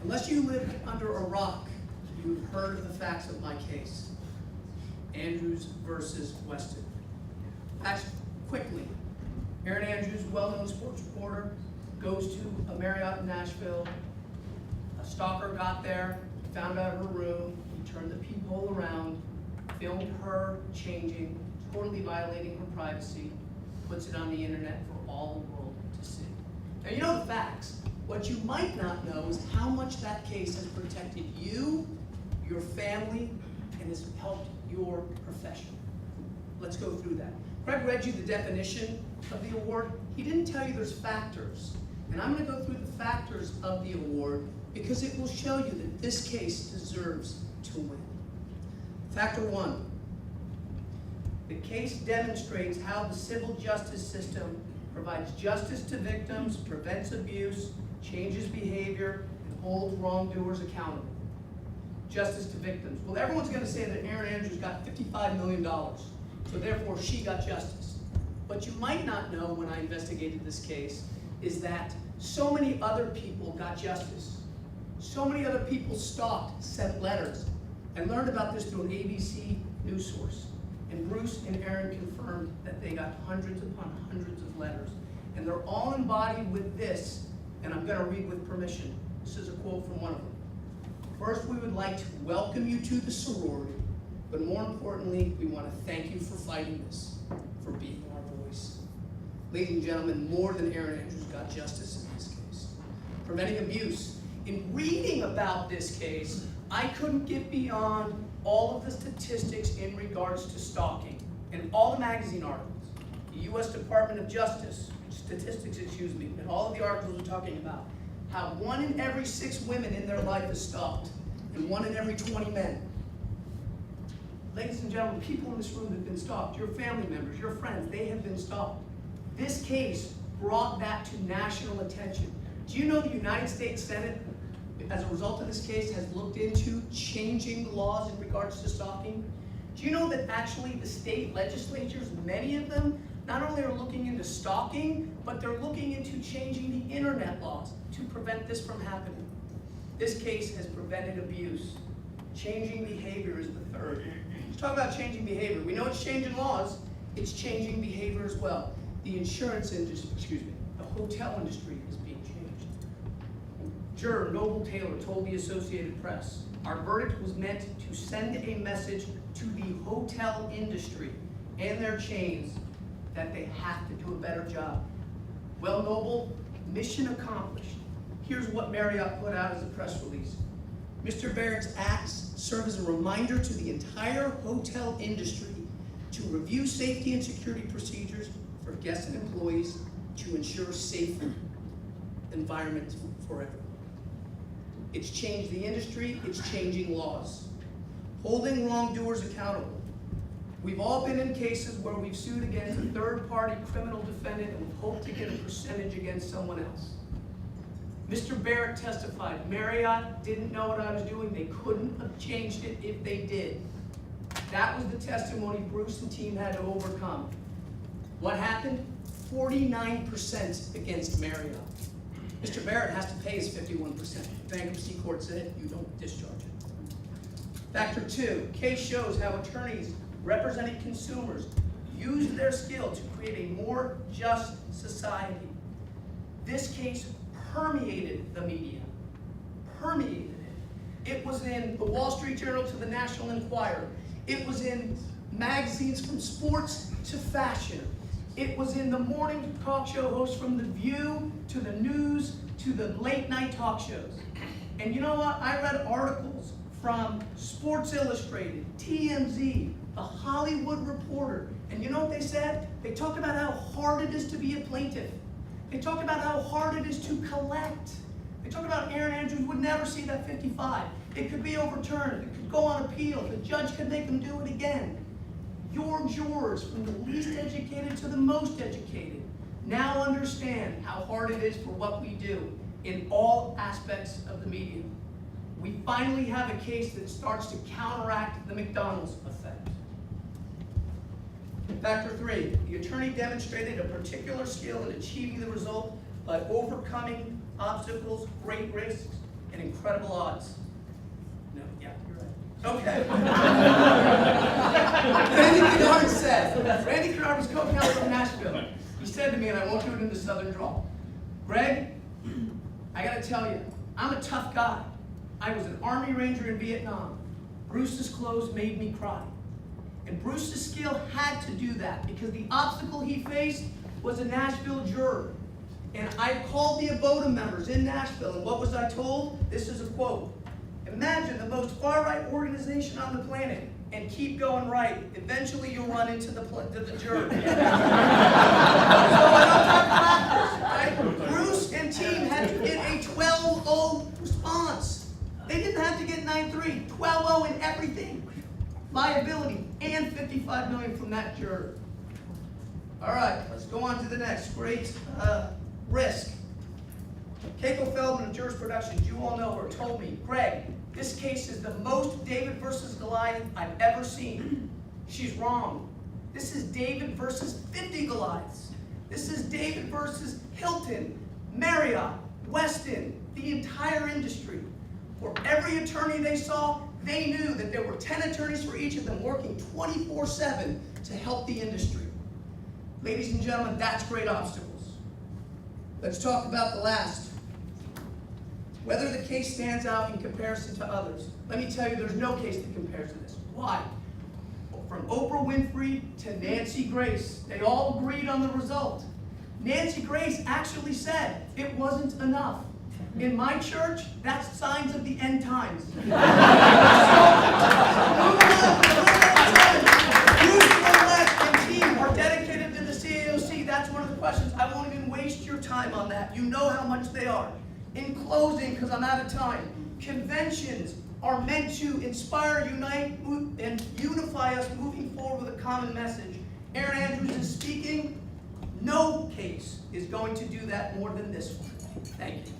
Unless you lived under a rock, you've heard of the facts of my case. Andrews versus Weston. Facts quickly. Erin Andrews, well-known sports reporter, goes to a Marriott in Nashville. A stalker got there, found out her room, he turned the peephole around, filmed her changing, totally violating her privacy, puts it on the internet for all the world to see. Now you know the facts. What you might not know is how much that case has protected you, your family, and has helped your profession. Let's go through that. Greg read you the definition of the award. He didn't tell you there's factors. And I'm going to go through the factors of the award because it will show you that this case deserves to win. Factor 1. The case demonstrates how the civil justice system provides justice to victims, prevents abuse, changes behavior, and holds wrongdoers accountable. Justice to victims. Well, everyone's going to say that Erin Andrews got $55 million, so therefore she got justice. What you might not know when I investigated this case is that so many other people got justice. So many other people stalked, sent letters. I learned about this through an ABC news source. And Bruce and Erin confirmed that they got hundreds upon hundreds of letters. And they're all embodied with this, and I'm going to read with permission. This is a quote from one of them. First, we would like to welcome you to the sorority, but more importantly, we want to thank you for fighting this, for being our voice. Ladies and gentlemen, more than Erin Andrews got justice in this case. Preventing abuse. In reading about this case, I couldn't get beyond all of the statistics in regards to stalking and all the magazine articles. The U.S. Department of Justice, statistics, and all of the articles are talking about how 1 in every 6 women in their life is stalked and 1 in every 20 men. Ladies and gentlemen, people in this room have been stalked. Your family members, your friends, they have been stalked. This case brought that to national attention. Do you know the United States Senate, as a result of this case, has looked into changing the laws in regards to stalking? Do you know that actually the state legislatures, many of them, not only are looking into stalking, but they're looking into changing the internet laws to prevent this from happening? This case has prevented abuse. Changing behavior is the third. Let's talk about changing behavior. We know it's changing laws, it's changing behavior as well. The insurance industry, the hotel industry is being changed. Juror Noble Taylor told the Associated Press, our verdict was meant to send a message to the hotel industry and their chains that they have to do a better job. Well, Noble, mission accomplished. Here's what Marriott put out as a press release. Mr. Barrett's acts serve as a reminder to the entire hotel industry to review safety and security procedures for guests and employees to ensure safe environments for everyone. It's changed the industry, it's changing laws. Holding wrongdoers accountable. We've all been in cases where we've sued against a third-party criminal defendant and hoped to get a percentage against someone else. Mr. Barrett testified, Marriott didn't know what I was doing. They couldn't have changed it if they did. That was the testimony Bruce and team had to overcome. What happened? 49% against Marriott. Mr. Barrett has to pay his 51%. Bankruptcy court said you don't discharge it. Factor 2, case shows how attorneys representing consumers used their skill to create a more just society. This case permeated the media, permeated it. It was in the Wall Street Journal to the National Enquirer. It was in magazines from sports to fashion. It was in the morning talk show hosts from The View to the news to the late night talk shows. And you know what? I read articles from Sports Illustrated, TMZ, The Hollywood Reporter. And you know what they said? They talked about how hard it is to be a plaintiff. They talked about how hard it is to collect. They talked about Erin Andrews would never see that 55. It could be overturned. It could go on appeal. The judge could make them do it again. Your jurors, from the least educated to the most educated, now understand how hard it is for what we do in all aspects of the media. We finally have a case that starts to counteract the McDonald's effect. Factor 3, the attorney demonstrated a particular skill in achieving the result by overcoming obstacles, great risks, and incredible odds. No, yeah, you're right. Okay. Randy Kennard was co-counsel in Nashville. He said to me, and I won't do it in the Southern drawl, Greg, I gotta tell you, I'm a tough guy. I was an Army Ranger in Vietnam. Bruce's clothes made me cry. And Bruce's skill had to do that because the obstacle he faced was a Nashville juror. And I called the ABOTA members in Nashville, and what was I told? This is a quote. Imagine the most far-right organization on the planet, and keep going right. Eventually you'll run into the juror. So I don't talk practice, right? Bruce and team had to get a 12-0 response. They didn't have to get 9-3, 12-0 in everything. Liability, and $55 million from that juror. All right, let's go on to the next. Great risk. Keiko Feldman of Jurisprudence, you all know her, told me, Greg, this case is the most David versus Goliath I've ever seen. She's wrong. This is David versus 50 Goliaths. This is David versus Hilton, Marriott, Westin, the entire industry. For every attorney they saw, they knew that there were 10 attorneys for each of them working 24/7 to help the industry. Ladies and gentlemen, that's great obstacles. Let's talk about the last. Whether the case stands out in comparison to others. Let me tell you, there's no case that compares to this. Why? From Oprah Winfrey to Nancy Grace, they all agreed on the result. Nancy Grace actually said it wasn't enough. In my church, that's signs of the end times. Bruce Broillet and team are dedicated to the CAOC. That's one of the questions. I won't even waste your time on that. You know how much they are. In closing, because I'm out of time, conventions are meant to inspire, unite, and unify us moving forward with a common message. Aaron Andrews is speaking. No case is going to do that more than this one. Thank you.